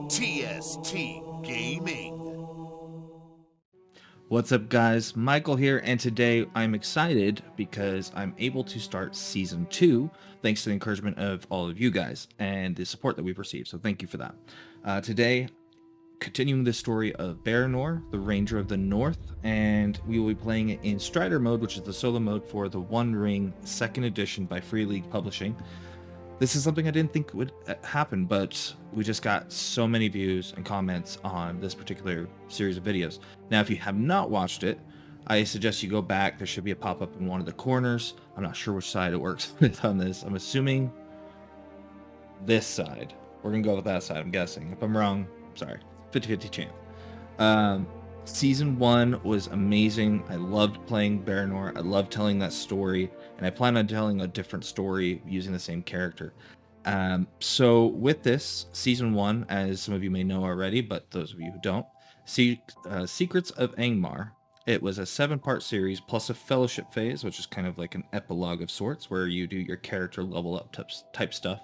TST Gaming. What's up, guys? Michael here, and today I'm excited because I'm able to start Season 2 thanks to the encouragement of all of you guys and the support that we've received, so thank you for that. Today, continuing the story of Baranor, the Ranger of the North, and we will be playing it in Strider mode, which is the solo mode for the One Ring 2nd edition by Free League Publishing. This is something I didn't think would happen, but we just got so many views and comments on this particular series of videos. Now, if you have not watched it, I suggest you go back. There should be a pop-up in one of the corners. I'm not sure which side it works with on this. I'm assuming this side. We're going to go with that side, I'm guessing. If I'm wrong, sorry. 50-50 chance. Season 1 was amazing. I loved playing Baranor. I loved telling that story, and I plan on telling a different story using the same character. So with this, Season 1, as some of you may know already, but those of you who don't, Secrets of Angmar. It was a 7-part series plus a fellowship phase, which is kind of like an epilogue of sorts, where you do your character level up type stuff.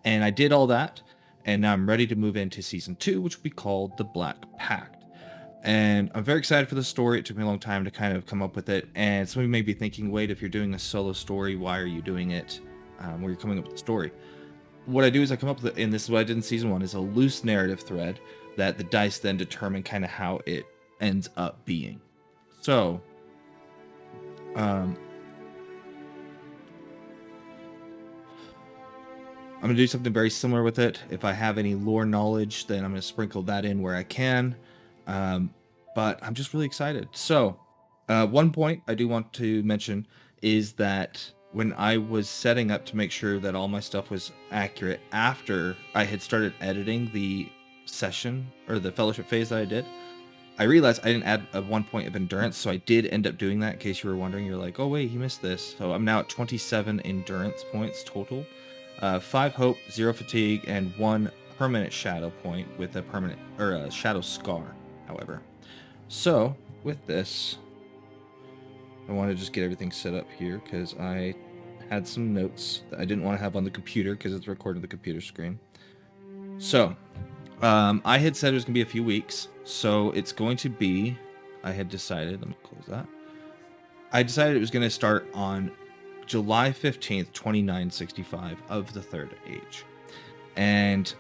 And I did all that, and now I'm ready to move into Season 2, which will be called The Black Pact. And I'm very excited for the story. It took me a long time to kind of come up with it. And some of you may be thinking, wait, if you're doing a solo story, why are you doing it where you're coming up with the story? What I do is I come up with, and this is what I did in Season 1, is a loose narrative thread that the dice then determine kind of how it ends up being. So, I'm going to do something very similar with it. If I have any lore knowledge, then I'm going to sprinkle that in where I can. But I'm just really excited. So, one point I do want to mention is that when I was setting up to make sure that all my stuff was accurate after I had started editing the session or the fellowship phase that I did, I realized I didn't add a 1 point of endurance. So I did end up doing that. In case you were wondering, you're like, oh wait, he missed this. So I'm now at 27 endurance points total, 5 hope, 0 fatigue, and 1 permanent shadow point with a permanent or a shadow scar, however. So with this, I want to just get everything set up here because I had some notes that I didn't want to have on the computer because it's recording the computer screen. So I had said it was going to be a few weeks. So it's going to be, I had decided, let me close that. I decided it was going to start on July 15th, 2965 of the Third Age. And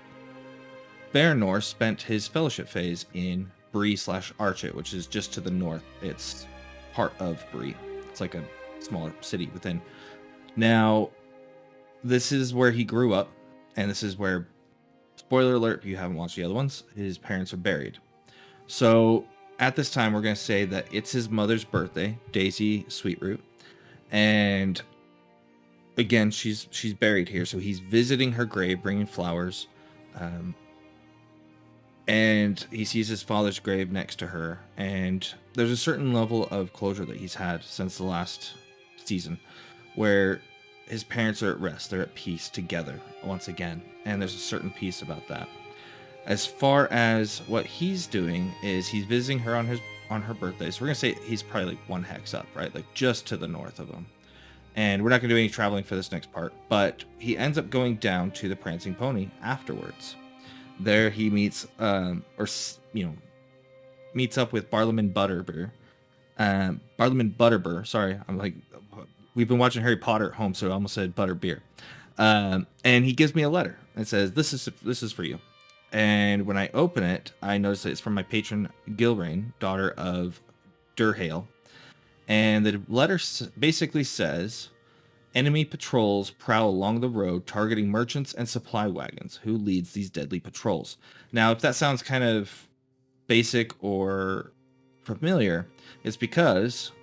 Baranor spent his fellowship phase in Bree/Archit, which is just to the north. It's part of Bree. It's like a smaller city within. Now, this is where he grew up, and this is where, spoiler alert if you haven't watched the other ones, his parents are buried. So at this time, we're going to say that it's his mother's birthday, Daisy Sweetroot, and again, she's buried here. So he's visiting her grave, bringing flowers. And he sees his father's grave next to her, and there's a certain level of closure that he's had since the last season where his parents are at rest, they're at peace together once again, and there's a certain peace about that. As far as what he's doing is he's visiting her on her birthday, so we're gonna say he's probably like 1 hex up, right, like just to the north of him. And we're not gonna do any traveling for this next part, but he ends up going down to the Prancing Pony afterwards. There he meets, meets up with Barliman Butterbur. Sorry, I'm like, we've been watching Harry Potter at home, so I almost said Butterbeer. And he gives me a letter and says, "This is for you." And when I open it, I notice that it's from my patron Gilrain, daughter of Durhale. And the letter basically says, enemy patrols prowl along the road, targeting merchants and supply wagons. Who leads these deadly patrols? Now, if that sounds kind of basic or familiar, it's because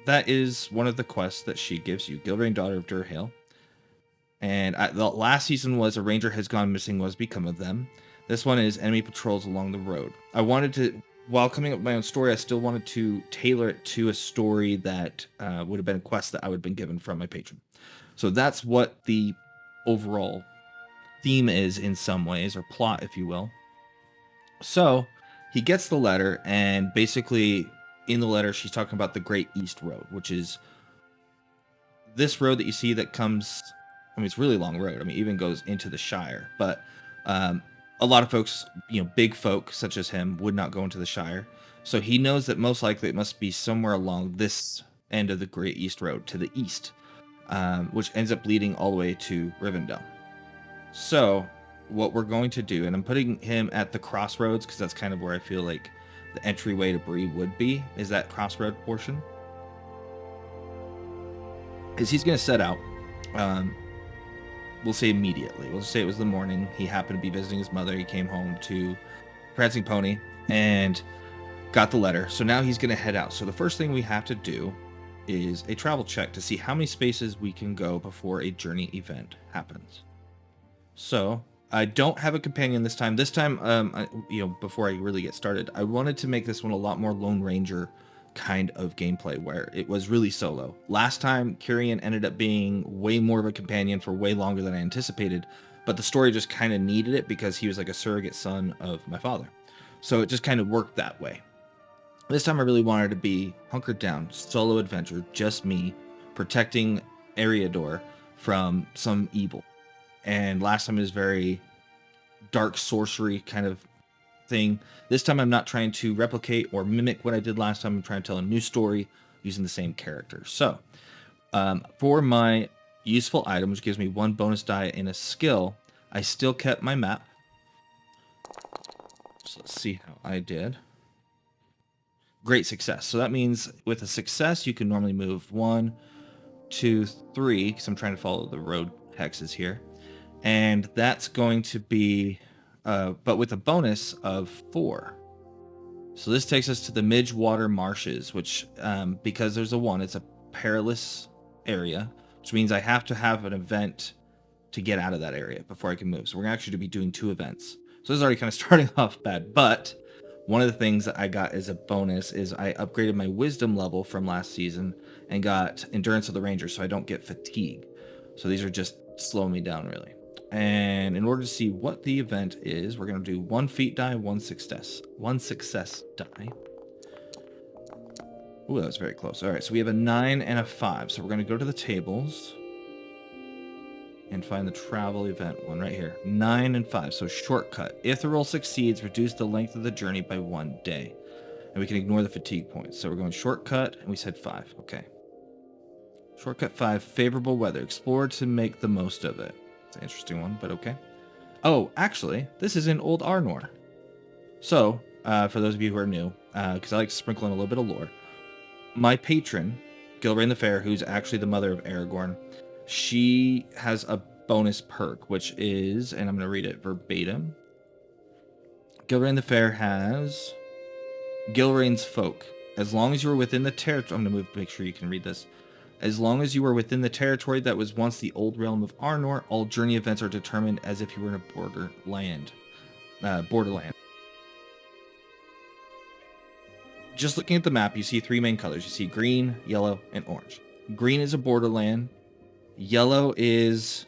that is one of the quests that she gives you, Gilrain, daughter of Durhale. And the last season was a ranger has gone missing, was become of them. This one is enemy patrols along the road. I wanted to, while coming up with my own story, I still wanted to tailor it to a story that would have been a quest that I would have been given from my patron. So that's what the overall theme is in some ways, or plot, if you will. So he gets the letter, and basically in the letter, she's talking about the Great East Road, which is this road that you see that comes, I mean, it's a really long road. I mean, it even goes into the Shire, but a lot of folks, big folk such as him, would not go into the Shire. So he knows that most likely it must be somewhere along this end of the Great East Road to the east, which ends up leading all the way to Rivendell. So what we're going to do, and I'm putting him at the crossroads because that's kind of where I feel like the entryway to Bree would be, is that crossroad portion. Because he's going to set out, we'll say immediately. We'll just say it was the morning. He happened to be visiting his mother. He came home to Prancing Pony and got the letter. So now he's going to head out. So the first thing we have to do is a travel check to see how many spaces we can go before a journey event happens. So I don't have a companion this time. This time, before I really get started, I wanted to make this one a lot more Lone Ranger kind of gameplay where it was really solo. Last time, Kyrian ended up being way more of a companion for way longer than I anticipated, but the story just kind of needed it because he was like a surrogate son of my father. So it just kind of worked that way. This time I really wanted to be hunkered down, solo adventure, just me, protecting Eriador from some evil. And last time it was very dark sorcery kind of thing. This time I'm not trying to replicate or mimic what I did last time. I'm trying to tell a new story using the same characters. So for my useful item, which gives me 1 bonus die and a skill, I still kept my map. So let's see how I did. Great success. So that means with a success, you can normally move 1, 2, 3, because I'm trying to follow the road hexes here. And that's going to be, but with a bonus of 4. So this takes us to the Midgewater Marshes, which, because there's a 1, it's a perilous area, which means I have to have an event to get out of that area before I can move. So we're actually going to be doing 2 events. So this is already kind of starting off bad, but one of the things that I got as a bonus is I upgraded my wisdom level from last season and got endurance of the ranger, so I don't get fatigue. So these are just slowing me down really. And in order to see what the event is, we're going to do 1 feat die, 1 success die. Ooh, that was very close. All right, so we have a 9 and a 5. So we're going to go to the tables and find the travel event one right here. 9 and 5, so shortcut. If the roll succeeds, reduce the length of the journey by 1 day. And we can ignore the fatigue points. So we're going shortcut, and we said 5. Okay. Shortcut 5, favorable weather. Explore to make the most of it. It's an interesting one, but okay. Oh, actually, this is in Old Arnor. So, for those of you who are new, because I like to sprinkle in a little bit of lore, my patron, Gilrain the Fair, who's actually the mother of Aragorn, she has a bonus perk, which is, and I'm going to read it verbatim. Gilrain the Fair has Gilrain's Folk. As long as you are within the territory, I'm going to make sure you can read this. As long as you are within the territory that was once the old realm of Arnor, all journey events are determined as if you were in a borderland. Just looking at the map, you see 3 main colors. You see green, yellow, and orange. Green is a borderland. Yellow is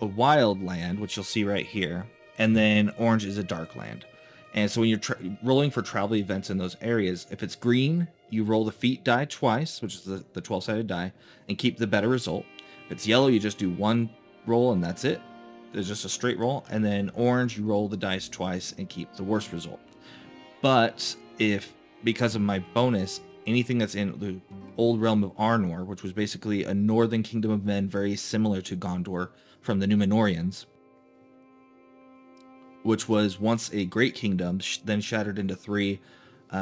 a wild land, which you'll see right here. And then orange is a dark land. And so when you're rolling for travel events in those areas, if it's green, you roll the feat die twice, which is the 12-sided die, and keep the better result. If it's yellow, you just do 1 roll and that's it. There's just a straight roll. And then orange, you roll the dice twice and keep the worst result. But if, because of my bonus, anything that's in the old realm of Arnor, which was basically a northern kingdom of men very similar to Gondor from the Númenóreans, which was once a great kingdom, then shattered into 3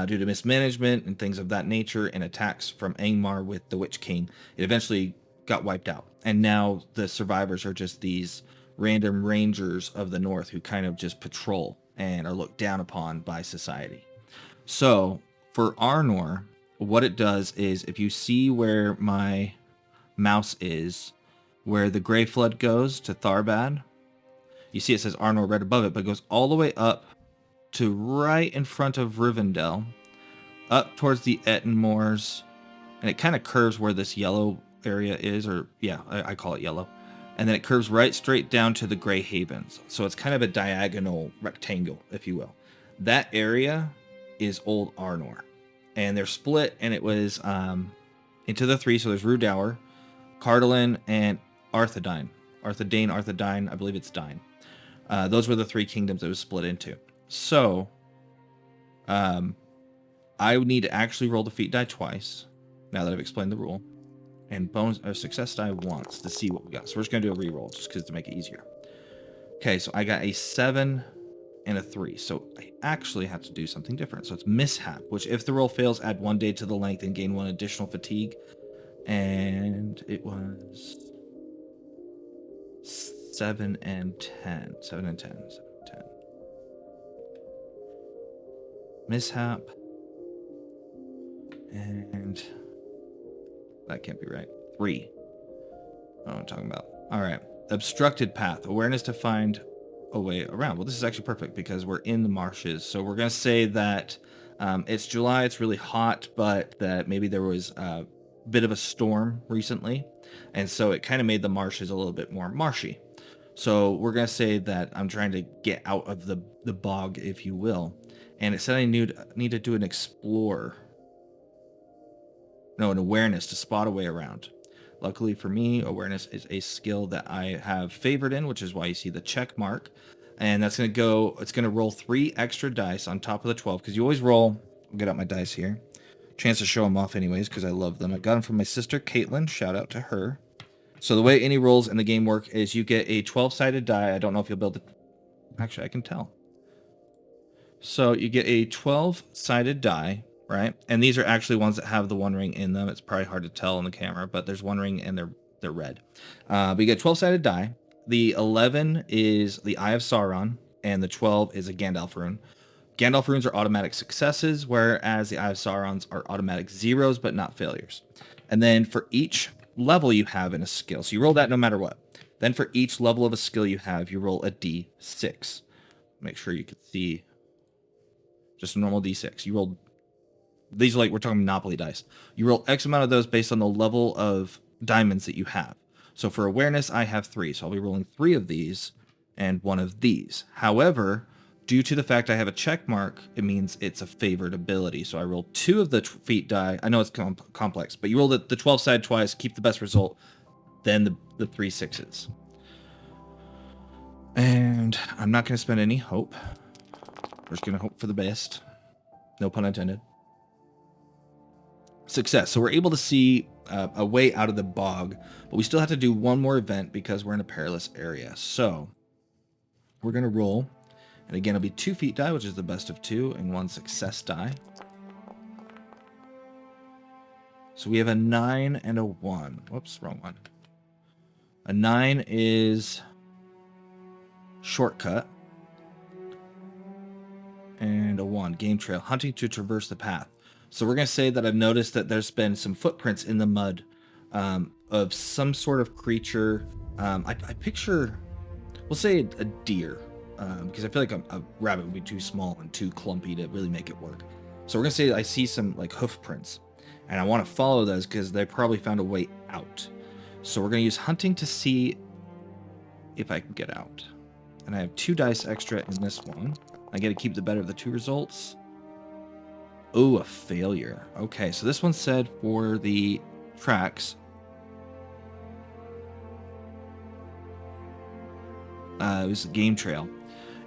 due to mismanagement and things of that nature and attacks from Angmar with the Witch King. It eventually got wiped out. And now the survivors are just these random rangers of the north who kind of just patrol and are looked down upon by society. So for Arnor, what it does is, if you see where my mouse is, where the Grey Flood goes to Tharbad, you see it says Arnor right above it, but it goes all the way up to right in front of Rivendell, up towards the Etten Moors, and it kind of curves where this yellow area is, or yeah, I call it yellow. And then it curves right straight down to the Grey Havens. So it's kind of a diagonal rectangle, if you will. That area is Old Arnor. And they're split, and it was into the 3. So there's Rhudaur, Cardalin, and Arthedain. Arthedain, I believe it's Dine. Those were the 3 kingdoms it was split into. So I would need to actually roll the feat die twice, now that I've explained the rule, and bonus or success die once to see what we got. So we're just going to do a reroll just because to make it easier. Okay, so I got a 7 and a 3. So I actually have to do something different. So it's mishap, which if the roll fails, add 1 day to the length and gain 1 additional fatigue. And it was 7 and 10. 7 and 10. 7 and 10. Mishap. And that can't be right. 3. What am I talking about? All right. Obstructed path. Awareness to find a way around. Well, this is actually perfect because we're in the marshes. So we're going to say that it's July. It's really hot, but that maybe there was a bit of a storm recently. And so it kind of made the marshes a little bit more marshy. So we're going to say that I'm trying to get out of the bog, if you will. And it said I need to do an explore. No, an awareness to spot a way around. Luckily for me, awareness is a skill that I have favored in, which is why you see the check mark. And that's going to go, it's going to roll 3 extra dice on top of the 12, because you always roll, I'll get out my dice here. Chance to show them off anyways, because I love them. I got them from my sister, Caitlin. Shout out to her. So the way any rolls in the game work is you get a 12-sided die. I don't know if you'll be able to, actually I can tell. So you get a 12-sided die, right? And these are actually ones that have the 1 ring in them. It's probably hard to tell on the camera, but there's 1 ring and they're red. But you get 12-sided die. The 11 is the Eye of Sauron, and the 12 is a Gandalf rune. Gandalf runes are automatic successes, whereas the Eye of Saurons are automatic zeros, but not failures. And then for each level you have in a skill, so you roll that no matter what. Then for each level of a skill you have, you roll a d6. Make sure you can see just a normal d6. You roll, these are like, we're talking Monopoly dice. You roll X amount of those based on the level of diamonds that you have. So for awareness, I have 3. So I'll be rolling 3 of these and 1 of these. However, due to the fact I have a check mark, it means it's a favored ability. So I roll 2 of the feat die. I know it's complex, but you roll the 12-sided twice, keep the best result, then the 3 6s. And I'm not going to spend any hope. We're just going to hope for the best. No pun intended. Success. So we're able to see a way out of the bog, but we still have to do 1 more event because we're in a perilous area. So we're going to roll. And again, it'll be 2 feat die, which is the best of 2, and 1 success die. So we have a 9 and a 1. Whoops, wrong one. A 9 is shortcut. And a 1, game trail, hunting to traverse the path. So we're going to say that I've noticed that there's been some footprints in the mud of some sort of creature. I picture, we'll say a deer, because I feel like a rabbit would be too small and too clumpy to really make it work. So we're going to say I see some like hoof prints, and I want to follow those because they probably found a way out. So we're going to use hunting to see if I can get out. And I have 2 dice extra in this one. I get to keep the better of the 2 results. Oh, a failure. Okay, so this one said for the tracks. It was a game trail.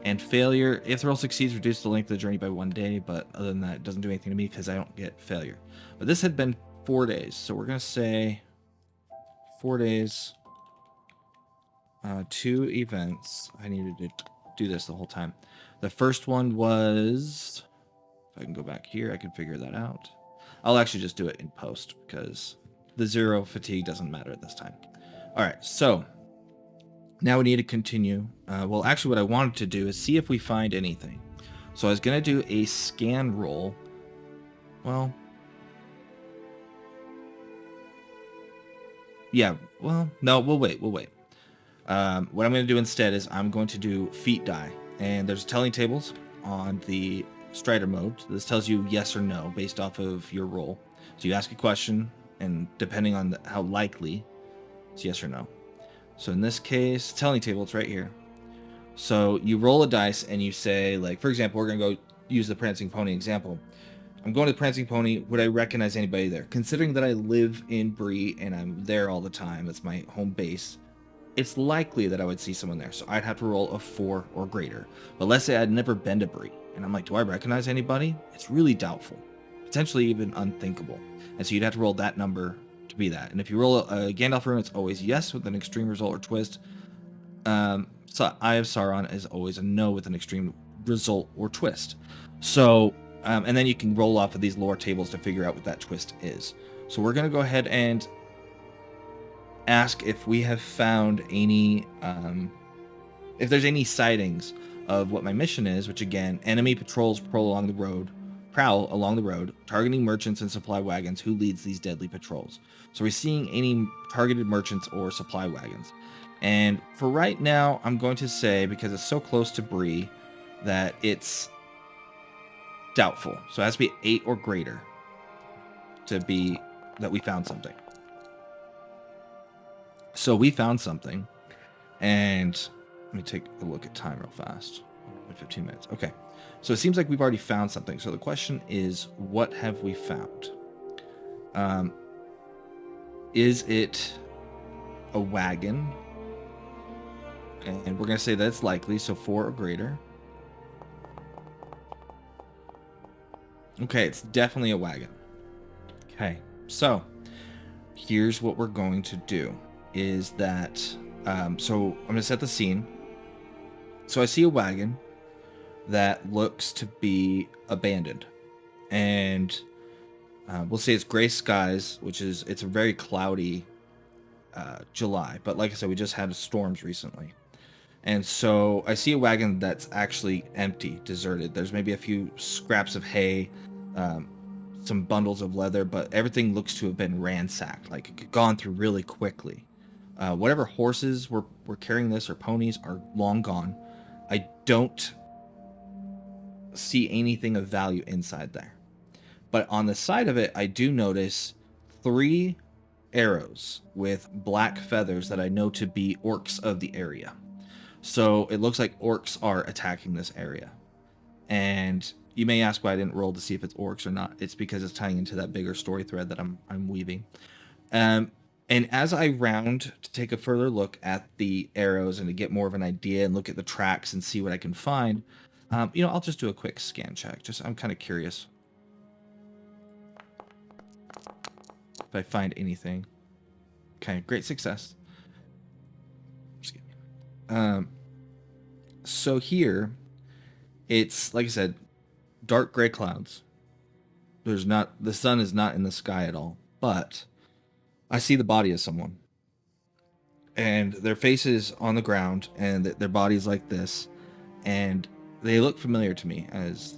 And failure, if the roll succeeds, reduce the length of the journey by 1 day, but other than that, it doesn't do anything to me because I don't get failure. But this had been 4 days, so we're going to say 4 days, 2 events. I needed to do this the whole time. The first one was, if I can go back here, I can figure that out. I'll actually just do it in post because the 0 fatigue doesn't matter at this time. All right, so now we need to continue. Well, actually what I wanted to do is see if we find anything. So I was going to do a scan roll. Well, yeah, well, no, we'll wait. What I'm going to do instead is I'm going to do feat die. And there's telling tables on the Strider mode. This tells you yes or no based off of your roll. So you ask a question, and depending on how likely, it's yes or no. So in this case, telling table, it's right here. So you roll a dice and you say, like, for example, we're going to go use the Prancing Pony example. I'm going to the Prancing Pony. Would I recognize anybody there? Considering that I live in Bree and I'm there all the time, that's my home base, it's likely that I would see someone there. So I'd have to roll a 4 or greater. But let's say I'd never been to Bree, and I'm like, do I recognize anybody? It's really doubtful, potentially even unthinkable. And so you'd have to roll that number to be that. And if you roll a Gandalf rune, it's always yes with an extreme result or twist. So Eye of Sauron is always a no with an extreme result or twist. So, and then you can roll off of these lore tables to figure out what that twist is. So we're going to go ahead and ask if we have found any, if there's any sightings of what my mission is, which again, enemy patrols prowl along the road, targeting merchants and supply wagons. Who leads these deadly patrols? So we're seeing any targeted merchants or supply wagons. And for right now, I'm going to say, because it's so close to Bree, that it's doubtful. So it has to be 8 or greater to be that we found something. So we found something, and let me take a look at time real fast. 15 minutes. Okay. So it seems like we've already found something. So the question is, what have we found? Is it a wagon? And we're going to say that's likely, so 4 or greater. Okay, it's definitely a wagon. Okay, so here's what we're going to do is that, so I'm going to set the scene. So I see a wagon that looks to be abandoned, and we'll say it's gray skies, it's a very cloudy July, but like I said, we just had storms recently. And so I see a wagon that's actually empty, deserted. There's maybe a few scraps of hay, some bundles of leather, but everything looks to have been ransacked, like gone through really quickly. Whatever horses were carrying this or ponies are long gone. I don't see anything of value inside there. But on the side of it, I do notice 3 arrows with black feathers that I know to be orcs of the area. So it looks like orcs are attacking this area. And you may ask why I didn't roll to see if it's orcs or not. It's because it's tying into that bigger story thread that I'm weaving. And as I round to take a further look at the arrows and to get more of an idea and look at the tracks and see what I can find, I'll just do a quick scan check. I'm kind of curious if I find anything. Okay, great success. So here, it's like I said, dark gray clouds. The sun is not in the sky at all, but I see the body of someone, and their face is on the ground, and their body's like this, and they look familiar to me, as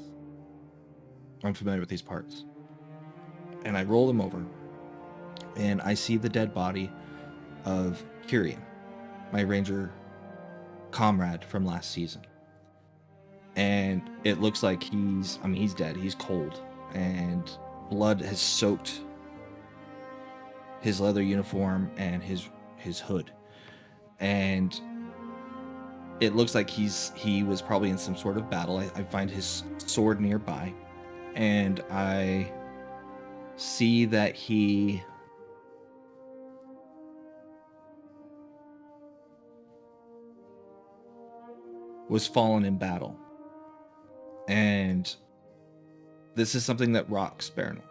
I'm familiar with these parts. And I roll them over, and I see the dead body of Kyrian, my ranger comrade from last season. And it looks like he's dead. He's cold, and blood has soaked his leather uniform and his hood. And it looks like he was probably in some sort of battle. I find his sword nearby, and I see that he was fallen in battle. And this is something that rocks Baranor,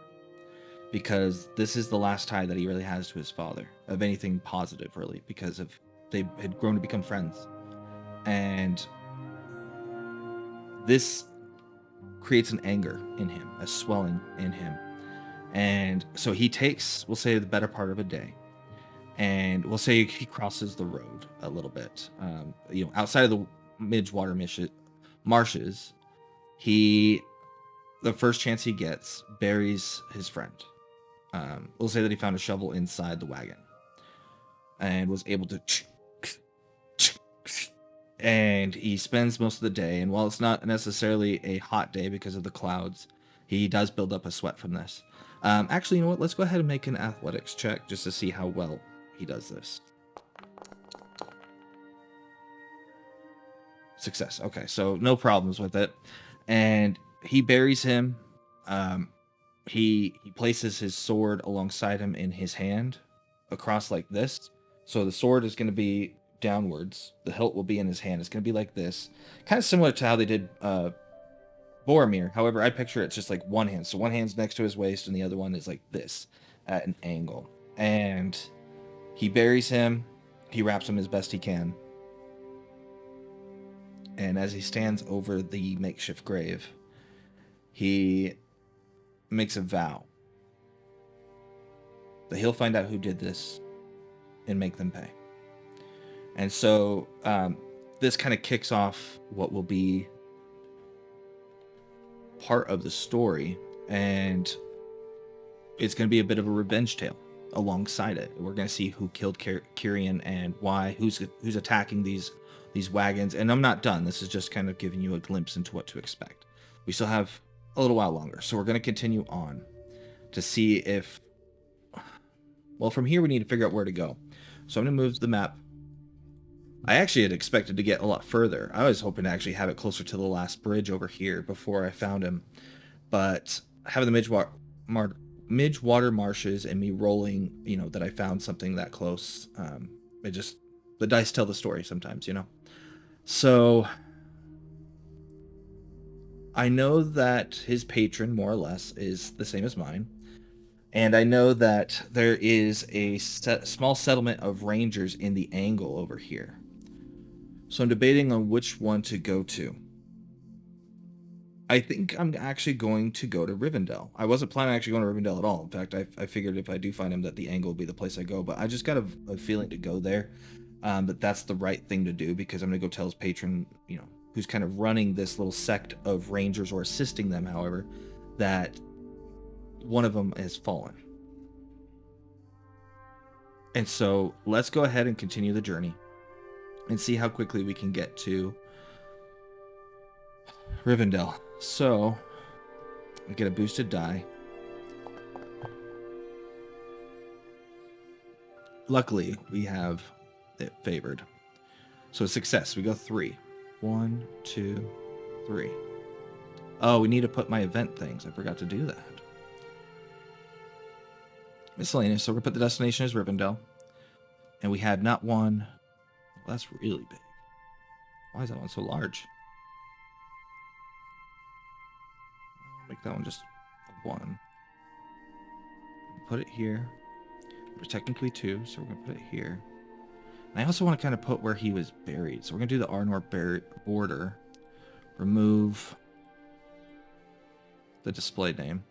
because this is the last tie that he really has to his father, of anything positive, really, because they had grown to become friends. And this creates an anger in him, a swelling in him. And so he takes, we'll say, the better part of a day, and we'll say he crosses the road a little bit, outside of the Midgewater marshes. The first chance he gets, buries his friend. We'll say that he found a shovel inside the wagon and was able to, and he spends most of the day, and while it's not necessarily a hot day because of the clouds, he does build up a sweat from this. Actually, you know what? Let's go ahead and make an athletics check just to see how well he does this. Success. Okay, so no problems with it. And he buries him. He places his sword alongside him in his hand, across like this. So the sword is going to be downwards. The hilt will be in his hand. It's going to be like this. Kind of similar to how they did Boromir. However, I picture it's just like one hand. So one hand's next to his waist and the other one is like this at an angle. And he buries him. He wraps him as best he can. And as he stands over the makeshift grave, he makes a vow that he'll find out who did this and make them pay. And so this kind of kicks off what will be part of the story, and it's going to be a bit of a revenge tale alongside it. We're going to see who killed Cirion and why, who's attacking these wagons. And I'm not done. This is just kind of giving you a glimpse into what to expect. We still have a little while longer, so we're going to continue on to see if, well, from here we need to figure out where to go. So I'm going to move the map. I actually had expected to get a lot further. I was hoping to actually have it closer to the last bridge over here before I found him. But having the Midgewater marshes and me rolling, that I found something that close, the dice tell the story sometimes, So I know that his patron, more or less, is the same as mine. And I know that there is a small settlement of rangers in the angle over here. So I'm debating on which one to go to. I think I'm actually going to go to Rivendell. I wasn't planning on actually going to Rivendell at all. In fact, I figured if I do find him that the angle will be the place I go. But I just got a feeling to go there. That that's the right thing to do, because I'm going to go tell his patron, who's kind of running this little sect of rangers or assisting them, however, that one of them has fallen. And so let's go ahead and continue the journey and see how quickly we can get to Rivendell. So I get a boosted die. Luckily, we have it favored. So success. We go 3. 1, 2, 3. Oh, we need to put my event things. I forgot to do that. Miscellaneous. So we're going to put the destination as Rivendell. And we had not one. Well, that's really big. Why is that one so large? I'll make that one just 1. Put it here. There's technically 2, so we're going to put it here. And I also want to kind of put where he was buried. So we're going to do the Arnor border. Remove the display name.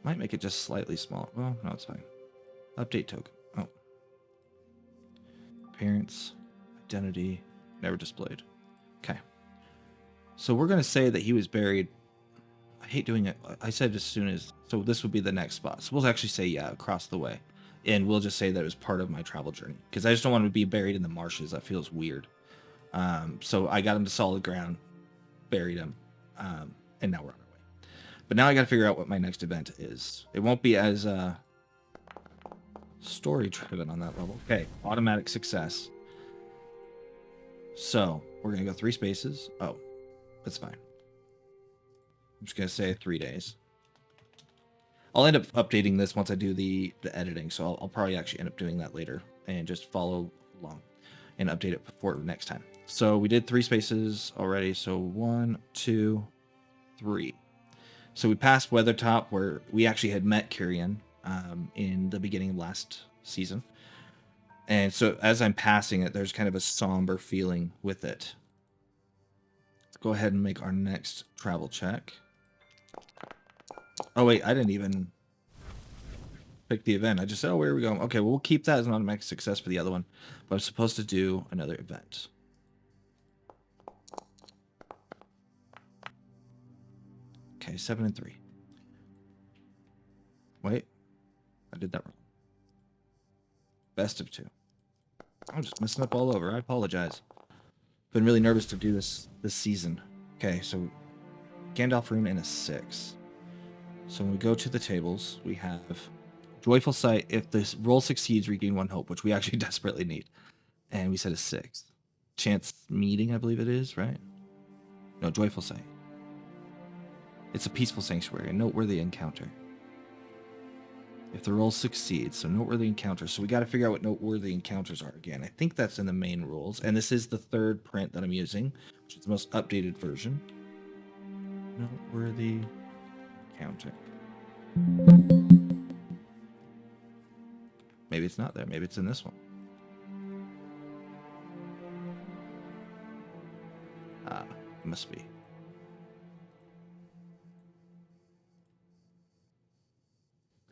Might make it just slightly small. Well, no, it's fine. Update token. Oh. Appearance. Identity. Never displayed. Okay. So we're going to say that he was buried. I hate doing it. I said as soon as... So this would be the next spot. So we'll actually say, yeah, across the way. And we'll just say that it was part of my travel journey. Because I just don't want to be buried in the marshes. That feels weird. So I got him to solid ground. Buried him. And now we're on our way. But now I got to figure out what my next event is. It won't be as story-driven on that level. Okay. Automatic success. So we're going to go 3 spaces. Oh, that's fine. I'm just going to say 3 days. I'll end up updating this once I do the editing, so I'll probably actually end up doing that later and just follow along and update it for next time. So we did 3 spaces already, so 1, 2, 3. So we passed Weathertop, where we actually had met Cirion in the beginning of last season. And so as I'm passing it, there's kind of a somber feeling with it. Let's go ahead and make our next travel check. Oh, wait, I didn't even pick the event. I just said, oh, where are we going? Okay, well, we'll keep that as an automatic success for the other one. But I'm supposed to do another event. Okay, 7 and 3. Wait, I did that wrong. Best of 2. I'm just messing up all over. I apologize. Been really nervous to do this season. Okay, so Gandalf rune and a 6. So when we go to the tables, we have Joyful Sight. If this roll succeeds, regain 1 hope, which we actually desperately need. And we said a 6. Chance meeting, I believe it is, right? No, Joyful Sight. It's a peaceful sanctuary, a noteworthy encounter. If the roll succeeds, so noteworthy encounters. So we got to figure out what noteworthy encounters are again. I think that's in the main rules, and this is the third print that I'm using, which is the most updated version. Noteworthy encounter. Maybe it's not there. Maybe it's in this one. It must be.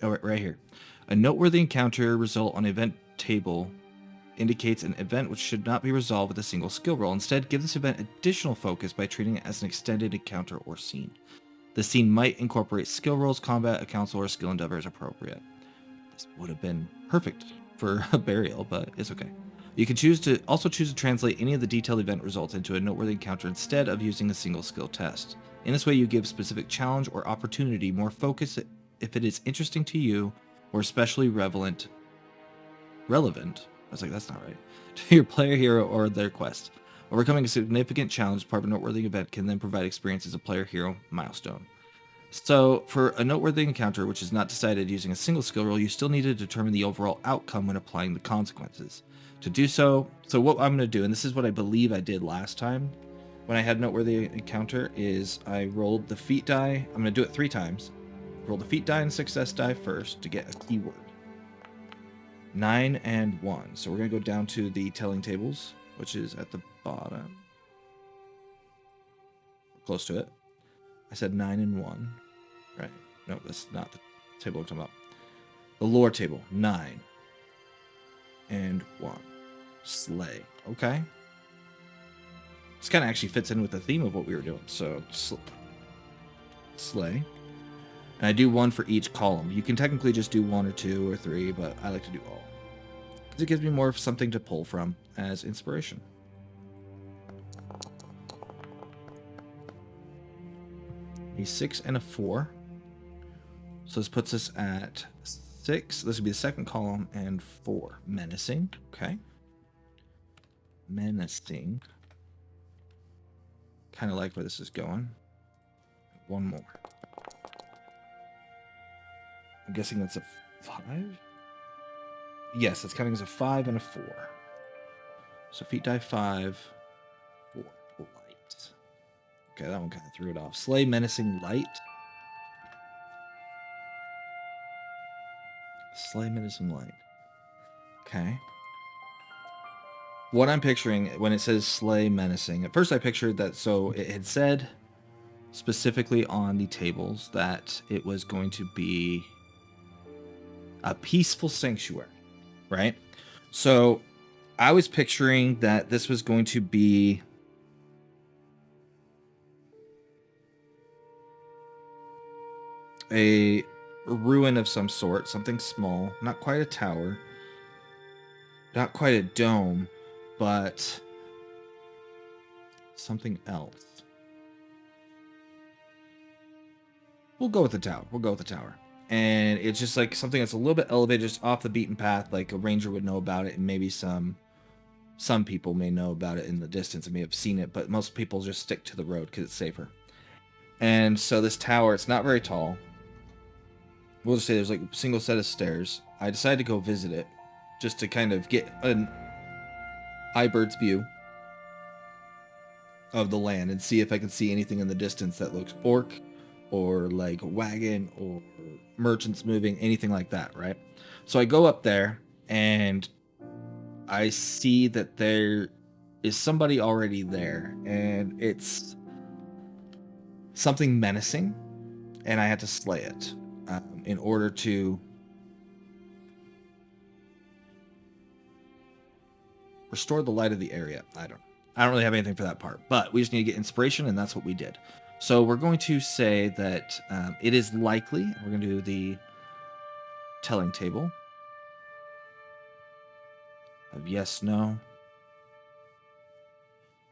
Oh, right here. A noteworthy encounter result on event table indicates an event which should not be resolved with a single skill roll. Instead, give this event additional focus by treating it as an extended encounter or scene. The scene might incorporate skill rolls, combat, a council, or skill endeavor as appropriate. This would have been perfect for a burial, but it's okay. You can choose to translate any of the detailed event results into a noteworthy encounter instead of using a single skill test. In this way, you give specific challenge or opportunity more focus if it is interesting to you or especially relevant. I was like, that's not right. To your player hero or their quest. Overcoming a significant challenge part of a noteworthy event can then provide experience as a player hero milestone. So, for a noteworthy encounter which is not decided using a single skill roll, you still need to determine the overall outcome when applying the consequences. To do so what I'm going to do, and this is what I believe I did last time when I had noteworthy encounter, is I rolled the feat die. I'm going to do it 3 times. Roll the feat die and success die first to get a keyword. 9 and 1. So we're going to go down to the telling tables, which is at the bottom. Close to it. I said 9 and 1. Right. No, that's not the table we're talking about. The lore table. 9 and 1. Slay. Okay. This kind of actually fits in with the theme of what we were doing. So, slay. And I do 1 for each column. You can technically just do 1 or 2 or 3, but I like to do all. Because it gives me more of something to pull from as inspiration. A 6 and a 4. So this puts us at 6. This would be the second column, and 4. Menacing. Okay. Menacing. Kind of like where this is going. 1 more. I'm guessing that's a 5? Yes, it's counting as a 5 and a 4. So feat die 5, 4. Light. Okay, that one kind of threw it off. Slay, menacing, light. Slay, menacing, light. Okay. What I'm picturing when it says slay, menacing, at first I pictured that, so it had said specifically on the tables that it was going to be a peaceful sanctuary, right? So I was picturing that this was going to be a ruin of some sort, something small, not quite a tower, not quite a dome, but something else. We'll go with the tower. And it's just like something that's a little bit elevated, just off the beaten path, like a ranger would know about it, and maybe some people may know about it in the distance and may have seen it, but most people just stick to the road because it's safer. And so this tower, it's not very tall. We'll just say there's like a single set of stairs. I decided to go visit it just to kind of get an eyebird's view of the land and see if I can see anything in the distance that looks orc or like a wagon or merchants moving, anything like that, right? So I go up there and I see that there is somebody already there, and it's something menacing, and I had to slay it in order to restore the light of the area. I don't really have anything for that part, but we just need to get inspiration, and that's what we did. So we're going to say that it is likely. We're going to do the telling table of yes, no.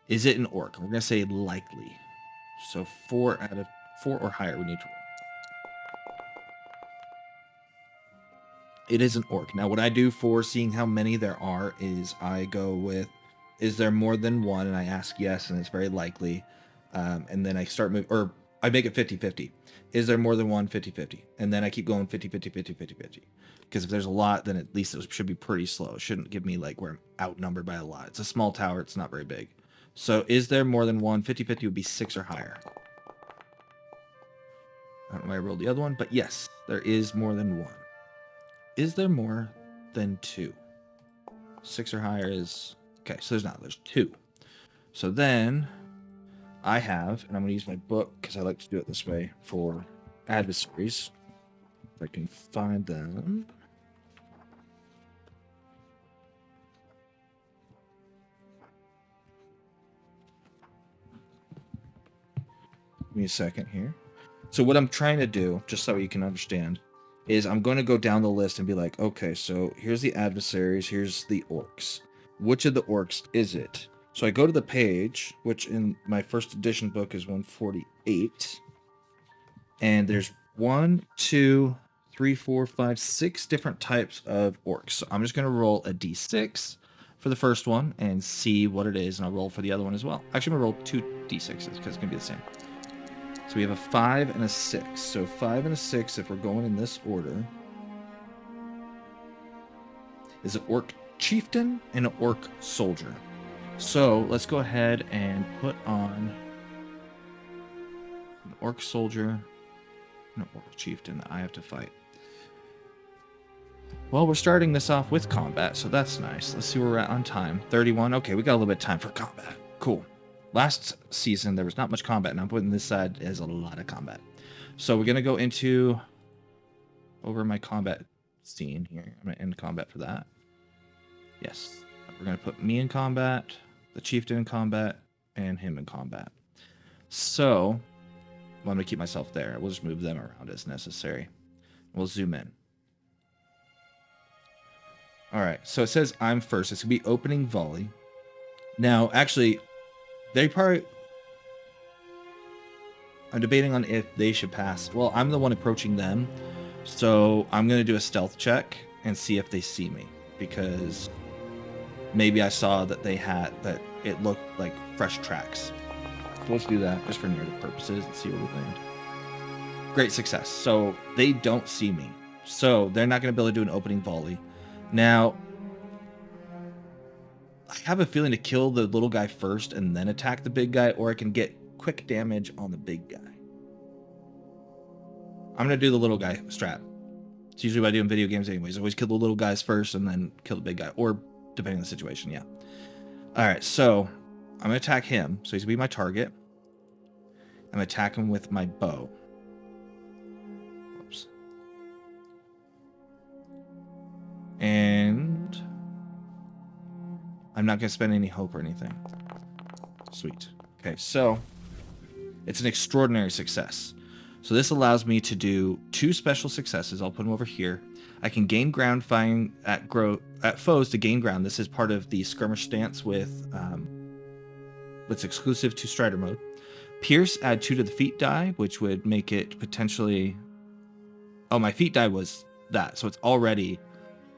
Is it an orc? We're going to say likely. So 4 out of 4 or higher we need to roll. It is an orc. Now, what I do for seeing how many there are is I go with, is there more than one? And I ask yes, and it's very likely. And then I start moving, or I make it 50-50. Is there more than one 50-50? And then I keep going 50-50, 50-50, 50. Because if there's a lot, then at least it should be pretty slow. It shouldn't give me like where I'm outnumbered by a lot. It's a small tower. It's not very big. So is there more than one? 50-50 would be 6 or higher. I don't know why I rolled the other one, but yes, there is more than one. Is there more than 2? 6 or higher is... Okay, so there's not. There's 2. So then I have, and I'm going to use my book because I like to do it this way for adversaries. If I can find them. Give me a second here. So what I'm trying to do, just so you can understand, is I'm going to go down the list and be like, okay, so here's the adversaries, here's the orcs. Which of the orcs is it? So I go to the page, which in my first edition book is 148. And there's 1, 2, 3, 4, 5, 6 different types of orcs. So I'm just going to roll a d6 for the first one and see what it is, and I'll roll for the other one as well. Actually, I'm going to roll 2 d6s because it's going to be the same. So we have a 5 and a 6. So 5 and a 6, if we're going in this order, is an orc chieftain and an orc soldier. So let's go ahead and put on an orc soldier and an orc chieftain that I have to fight. Well, we're starting this off with combat, so that's nice. Let's see where we're at on time. 31. Okay, we got a little bit of time for combat. Cool. Last season, there was not much combat, and I'm putting this side as a lot of combat. So we're going to go into over my combat scene here. I'm going to end combat for that. Yes. We're going to put me in combat, the chieftain in combat, and him in combat. So, well, I'm going to keep myself there. We'll just move them around as necessary. We'll zoom in. All right. So it says I'm first. It's going to be opening volley. Now, actually... I'm debating on if they should pass. Well, I'm the one approaching them, so I'm going to do a stealth check and see if they see me, because maybe I saw that that it looked like fresh tracks. So let's do that just for narrative purposes and see where we land. Great success. So they don't see me, so they're not going to be able to do an opening volley. Now, I have a feeling to kill the little guy first and then attack the big guy, or I can get quick damage on the big guy. I'm going to do the little guy strat. It's usually what I do in video games anyways. I always kill the little guys first and then kill the big guy, or depending on the situation, yeah. All right, so I'm going to attack him. So he's going to be my target. I'm going to attack him with my bow. Oops. And... I'm not going to spend any hope or anything. Sweet. Okay, so it's an extraordinary success. So this allows me to do 2 special successes. I'll put them over here. I can gain ground firing at foes to gain ground. This is part of the skirmish stance with it's exclusive to Strider mode. Pierce, add 2 to the feat die, which would make it potentially... Oh, my feat die was that, so it's already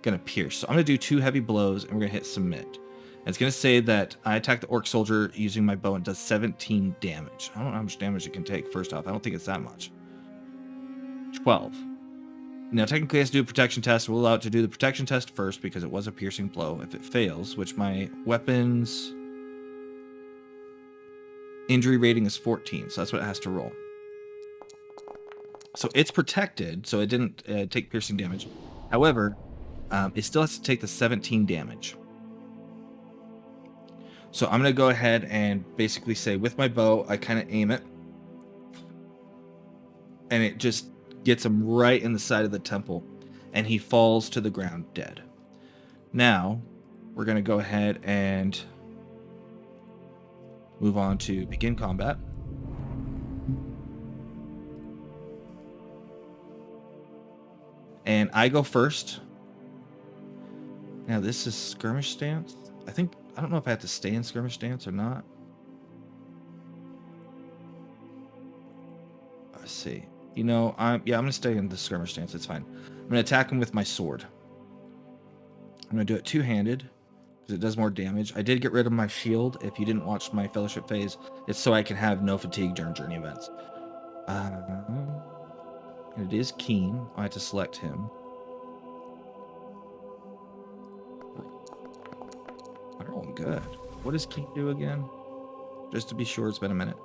going to pierce. So I'm going to do 2 heavy blows, and we're going to hit submit. And it's going to say that I attack the orc soldier using my bow and does 17 damage. I don't know how much damage it can take, first off. I don't think it's that much. 12. Now, technically, it has to do a protection test. We'll allow it to do the protection test first because it was a piercing blow. If it fails, which my weapon's injury rating is 14, so that's what it has to roll. So it's protected, so it didn't take piercing damage. However, it still has to take the 17 damage. So I'm going to go ahead and basically say, with my bow, I kind of aim it. And it just gets him right in the side of the temple. And he falls to the ground dead. Now, we're going to go ahead and move on to begin combat. And I go first. Now, this is skirmish stance. I don't know if I have to stay in skirmish stance or not. Let's see. You know, I'm going to stay in the skirmish stance. It's fine. I'm going to attack him with my sword. I'm going to do it two-handed because it does more damage. I did get rid of my shield. If you didn't watch my fellowship phase, it's so I can have no fatigue during journey events. And it is Keen. I have to select him. I'm rolling good. What does Keen do again? Just to be sure, it's been a minute.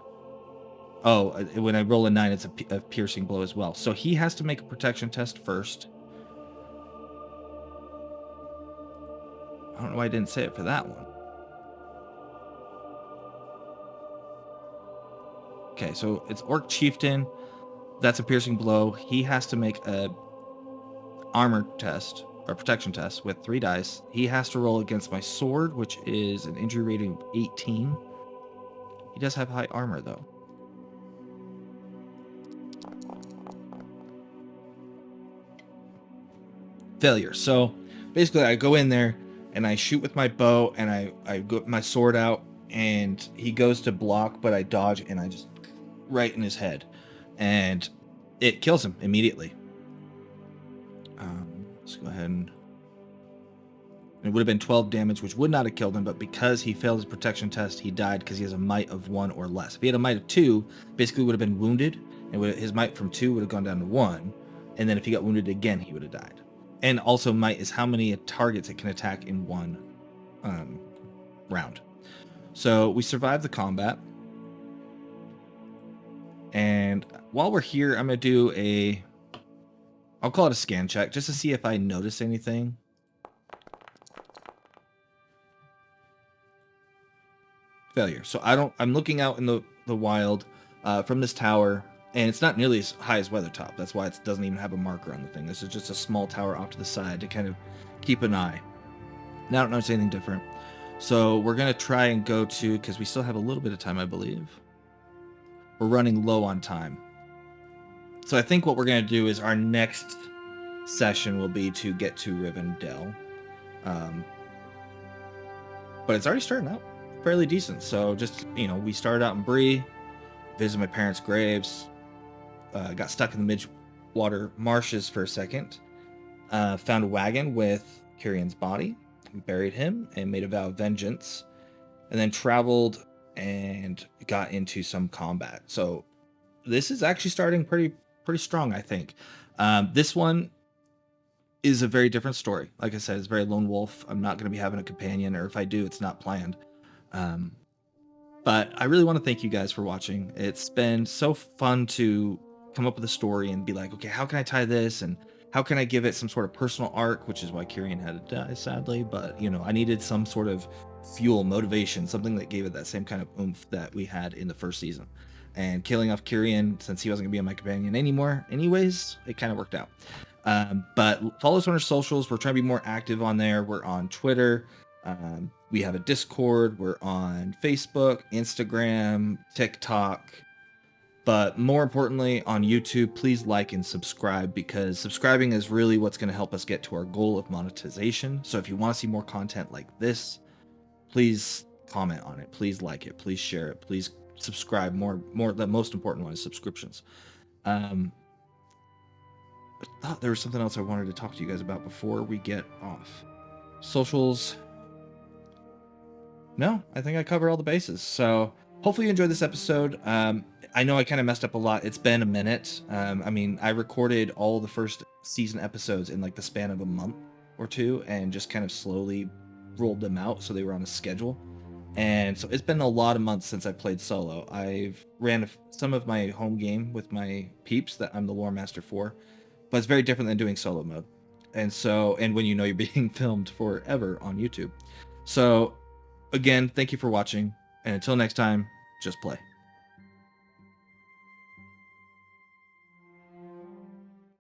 Oh, when I roll a 9, it's a piercing blow as well. So he has to make a protection test first. I don't know why I didn't say it for that one. Okay, so it's Orc Chieftain. That's a piercing blow. He has to make a armor test or protection test with 3 dice. He has to roll against my sword, which is an injury rating of 18. He does have high armor though. Failure. So basically I go in there and I shoot with my bow and I go my sword out and he goes to block, but I dodge and I just right in his head. And it kills him immediately. Let's go ahead and it would have been 12 damage, which would not have killed him, but because he failed his protection test, he died because he has a might of 1 or less. If he had a might of 2, basically would have been wounded, and his might from 2 would have gone down to 1, and then if he got wounded again, he would have died. And also, might is how many targets it can attack in one round. So we survived the combat, and while we're here, I'm going to do I'll call it a scan check, just to see if I notice anything. Failure. So I'm looking out in the wild from this tower, and it's not nearly as high as Weathertop. That's why it doesn't even have a marker on the thing. This is just a small tower off to the side to kind of keep an eye. And I don't notice anything different. So we're going to try and go to, because we still have a little bit of time, I believe. We're running low on time. So I think what we're going to do is our next session will be to get to Rivendell. But it's already starting out fairly decent. So just, we started out in Bree, visited my parents' graves, got stuck in the Midwater marshes for a second, found a wagon with Kyrion's body, buried him, and made a vow of vengeance, and then traveled and got into some combat. So this is actually starting pretty strong, I think. This one is a very different story. Like I said, it's very lone wolf. I'm not going to be having a companion, or if I do, it's not planned. But I really want to thank you guys for watching. It's been so fun to come up with a story and be like, okay, how can I tie this? And how can I give it some sort of personal arc, which is why Kyrian had to die, sadly. But, I needed some sort of fuel, motivation, something that gave it that same kind of oomph that we had in the first season. And killing off Kyrian, since he wasn't going to be my companion anymore anyways, it kind of worked out. But follow us on our socials. We're trying to be more active on there. We're on Twitter. We have a Discord. We're on Facebook, Instagram, TikTok. But more importantly, on YouTube, please like and subscribe, because subscribing is really what's going to help us get to our goal of monetization. So if you want to see more content like this, please comment on it. Please like it. Please share it. Please subscribe. More. The most important one is subscriptions. I thought there was something else I wanted to talk to you guys about before we get off. Socials. No, I think I covered all the bases. So hopefully you enjoyed this episode. I know I kind of messed up a lot. It's been a minute. I recorded all the first season episodes in like the span of a month or two and just kind of slowly rolled them out so they were on a schedule. And so it's been a lot of months since I played solo. I've ran some of my home game with my peeps that I'm the lore master for, but it's very different than doing solo mode. And when you're being filmed forever on YouTube. So again, thank you for watching, and until next time, just play.